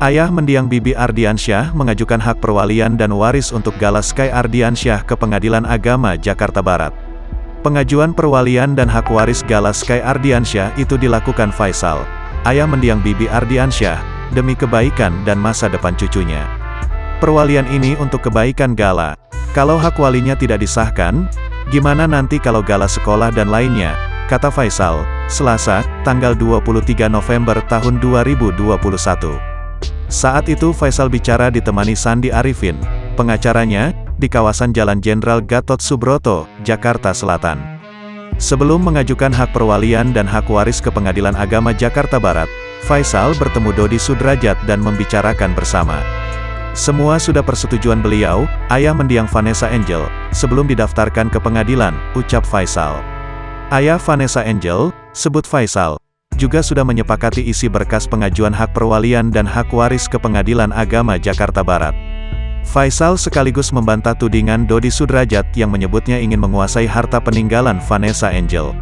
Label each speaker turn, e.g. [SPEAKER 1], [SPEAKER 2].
[SPEAKER 1] Ayah mendiang Bibi Ardiansyah mengajukan hak perwalian dan waris untuk Gala Sky Ardiansyah ke Pengadilan Agama Jakarta Barat. Pengajuan perwalian dan hak waris Gala Sky Ardiansyah itu dilakukan Faisal, ayah mendiang Bibi Ardiansyah, demi kebaikan dan masa depan cucunya. Perwalian ini untuk kebaikan Gala. Kalau hak walinya tidak disahkan, gimana nanti kalau Gala sekolah dan lainnya, kata Faisal, Selasa, tanggal 23 November tahun 2021. Saat itu Faisal bicara ditemani Sandi Arifin, pengacaranya, di kawasan Jalan Jenderal Gatot Subroto, Jakarta Selatan. Sebelum mengajukan hak perwalian dan hak waris ke Pengadilan Agama Jakarta Barat, Faisal bertemu Dodi Sudrajat dan membicarakan bersama. Semua sudah persetujuan beliau, ayah mendiang Vanessa Angel, sebelum didaftarkan ke pengadilan, ucap Faisal. Ayah Vanessa Angel, sebut Faisal, juga sudah menyepakati isi berkas pengajuan hak perwalian dan hak waris ke Pengadilan Agama Jakarta Barat. Faisal sekaligus membantah tudingan Dodi Sudrajat yang menyebutnya ingin menguasai harta peninggalan Vanessa Angel.